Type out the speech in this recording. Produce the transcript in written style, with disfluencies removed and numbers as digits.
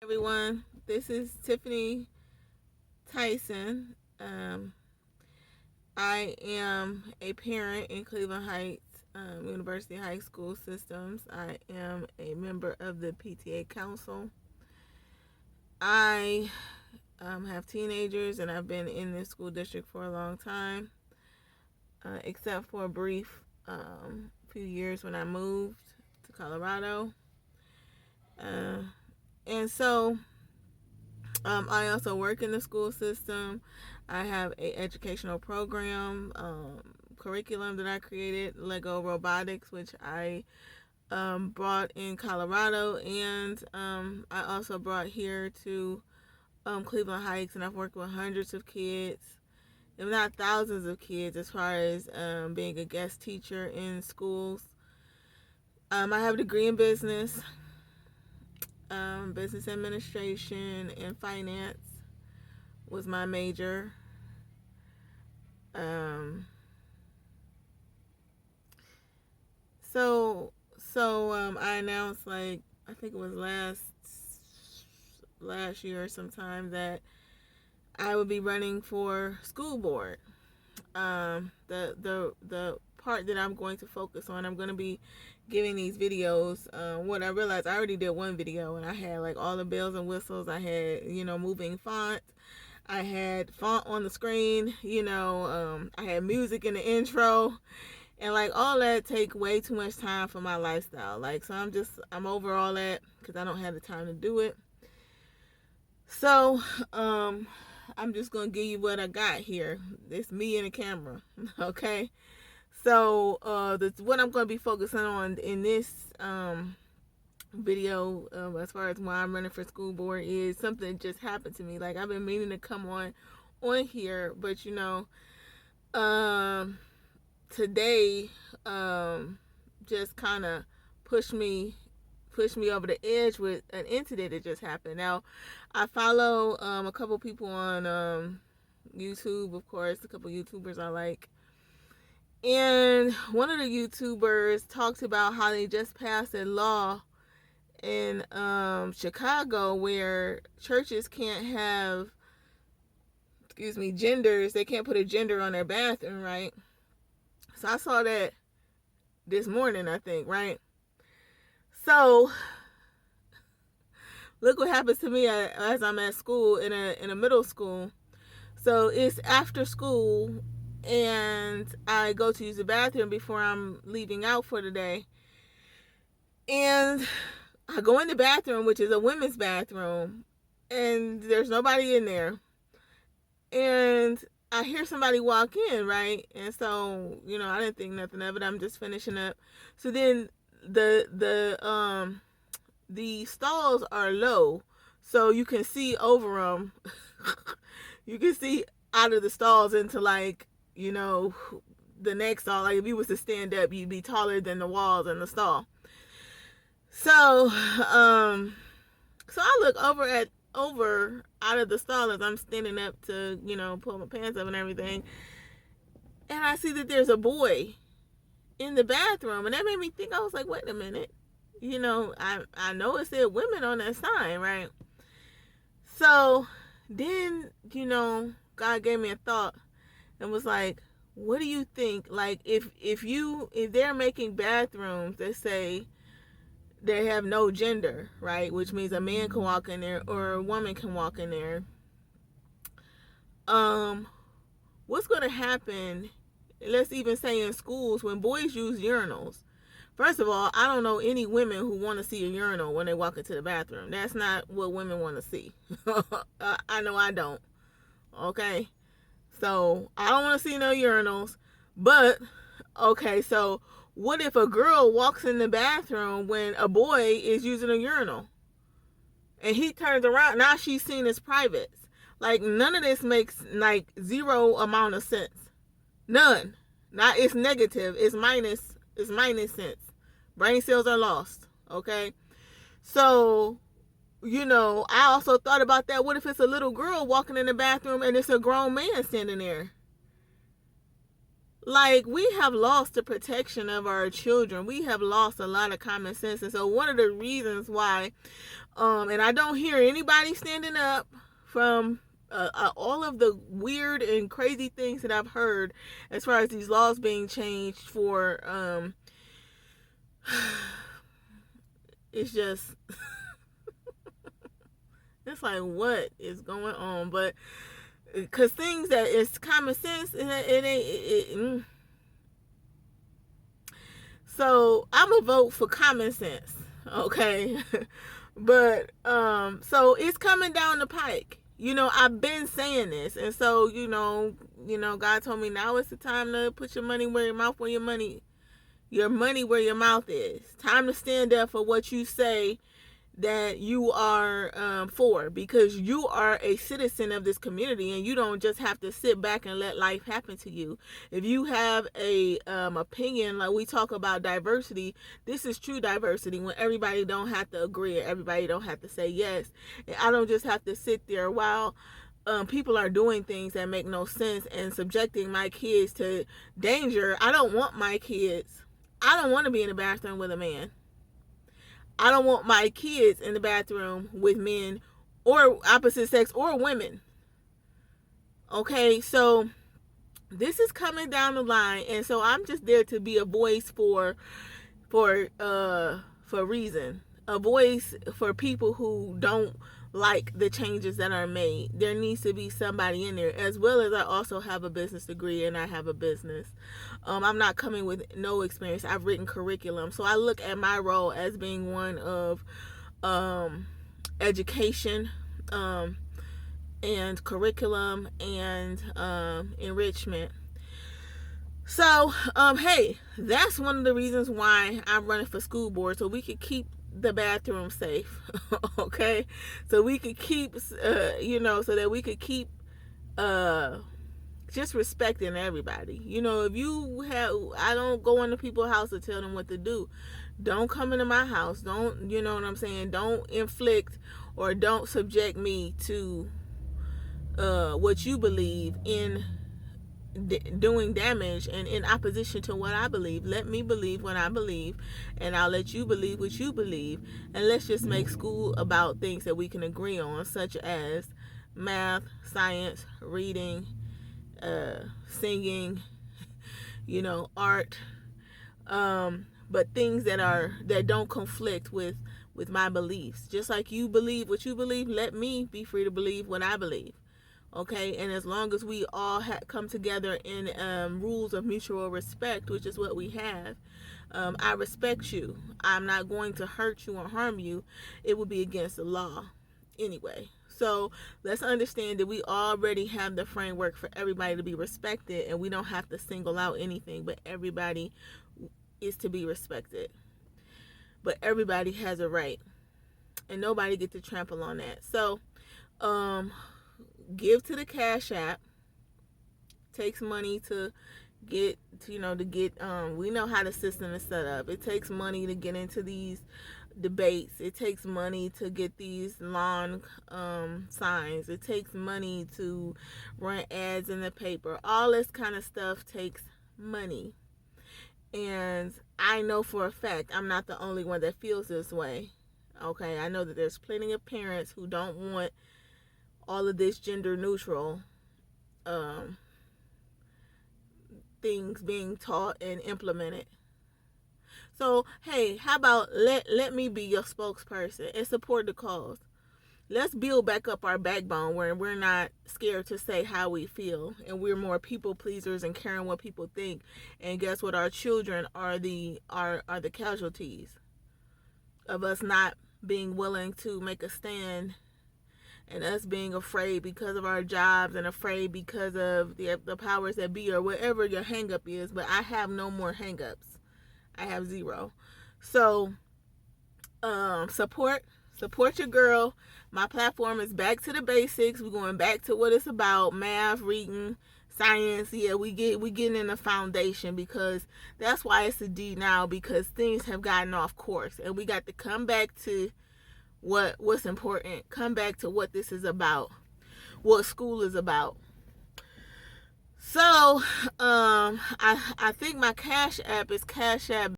Everyone, this is Tiffany Tyson. I am a parent in Cleveland Heights University High School Systems. I am a member of the PTA Council. I have teenagers and I've been in this school district for a long time, except for a brief few years when I moved to Colorado. And so I also work in the school system. I have a educational program, curriculum that I created, Lego Robotics, which I brought in Colorado, and I also brought here to Cleveland Heights, and I've worked with hundreds of kids, if not thousands of kids, as far as being a guest teacher in schools. I have a degree in business. Business administration and finance was my major. I announced, like, I think it was last year sometime, that I would be running for school board. The part that I'm going to focus on, I'm going to be giving these videos. What I realized, I already did one video and I had like all the bells and whistles. I had, moving font. I had font on the screen, I had music in the intro, and like all that take way too much time for my lifestyle. Like, so I'm over all that because I don't have the time to do it. So, I'm just going to give you what I got here. It's me and a camera, okay? So, what I'm going to be focusing on in this video, as far as why I'm running for school board, is something that just happened to me. Like, I've been meaning to come on here, but today just kind of pushed me over the edge with an incident that just happened. Now, I follow a couple people on YouTube, of course, a couple YouTubers I like. And one of the YouTubers talked about how they just passed a law in Chicago where churches can't have, genders. They can't put a gender on their bathroom, right? So I saw that this morning, I think, right? So look what happens to me as I'm at school, in a middle school. So it's after school, and I go to use the bathroom before I'm leaving out for the day. And I go in the bathroom, which is a women's bathroom, and there's nobody in there. And I hear somebody walk in, right? And so, I didn't think nothing of it. I'm just finishing up. So then the stalls are low, so you can see over them. You can see out of the stalls into, like, the next stall. Like, if you was to stand up, you'd be taller than the walls in the stall. So I look over out of the stall as I'm standing up to, pull my pants up and everything, and I see that there's a boy in the bathroom, and that made me think. I was like, wait a minute, I know it said women on that sign, right? So then, God gave me a thought and was like, what do you think? Like, if they're making bathrooms that say they have no gender, right? Which means a man can walk in there or a woman can walk in there. What's going to happen, let's even say in schools, when boys use urinals? First of all, I don't know any women who want to see a urinal when they walk into the bathroom. That's not what women want to see. I know I don't. Okay? So, I don't want to see no urinals. But, okay, so what if a girl walks in the bathroom when a boy is using a urinal? And he turns around. Now she's seen as privates. Like, none of this makes, like, zero amount of sense. None. Not, it's negative. It's minus sense. Brain cells are lost. Okay? So, I also thought about that. What if it's a little girl walking in the bathroom and it's a grown man standing there? Like, we have lost the protection of our children. We have lost a lot of common sense. And so one of the reasons why, and I don't hear anybody standing up from all of the weird and crazy things that I've heard as far as these laws being changed for, it's just, it's like, what is going on? But because things that is common sense, it ain't. So I'm gonna vote for common sense, okay? But so it's coming down the pike. I've been saying this, and so God told me now is the time to put your money where your money where your mouth is. Time to stand up for what you say that you are for, because you are a citizen of this community, and you don't just have to sit back and let life happen to you. If you have a opinion, like we talk about diversity, this is true diversity when everybody don't have to agree, everybody don't have to say yes, and I don't just have to sit there while people are doing things that make no sense and subjecting my kids to danger. I don't want to be in the bathroom with a man. I don't want my kids in the bathroom with men or opposite sex or women. Okay, so this is coming down the line, and so I'm just there to be a voice for reason, a voice for people who don't like the changes that are made. There needs to be somebody in there, as well as I also have a business degree and I have a business. I'm not coming with no experience. I've written curriculum, so I look at my role as being one of education and curriculum and enrichment. So hey, that's one of the reasons why I'm running for school board, so we could keep the bathroom safe. Okay, so we could keep so that we could keep just respecting everybody. I don't go into people's house to tell them what to do. Don't come into my house. Don't, you know what I'm saying? Don't inflict or don't subject me to what you believe in doing damage and in opposition to what I believe. Let me believe what I believe, and I'll let you believe what you believe, and let's just make school about things that we can agree on, such as math, science, reading, singing, art, but things that don't conflict with my beliefs. Just like you believe what you believe, let me be free to believe what I believe. Okay, and as long as we all come together in rules of mutual respect, which is what we have, I respect you. I'm not going to hurt you or harm you. It would be against the law anyway. So let's understand that we already have the framework for everybody to be respected, and we don't have to single out anything, but everybody is to be respected. But everybody has a right, and nobody gets to trample on that. So, give to the Cash App. Takes money to get we know how the system is set up. It takes money to get into these debates. It takes money to get these lawn signs. It takes money to run ads in the paper. All this kind of stuff takes money. And I know for a fact I'm not the only one that feels this way. Okay, I know that there's plenty of parents who don't want all of this gender neutral things being taught and implemented. So hey, how about let me be your spokesperson and support the cause. Let's build back up our backbone where we're not scared to say how we feel, and we're more people pleasers and caring what people think. And guess what? Our children are the casualties of us not being willing to make a stand, and us being afraid because of our jobs and afraid because of the powers that be or whatever your hang up is. But I have no more hang ups. I have zero. So support your girl. My platform is back to the basics. We're going back to what it's about: math, reading, science. Yeah, we getting in the foundation, because that's why it's a D now, because things have gotten off course, and we got to come back to what's important. Come back to what this is about, what school is about. So, I think my Cash App is Cash App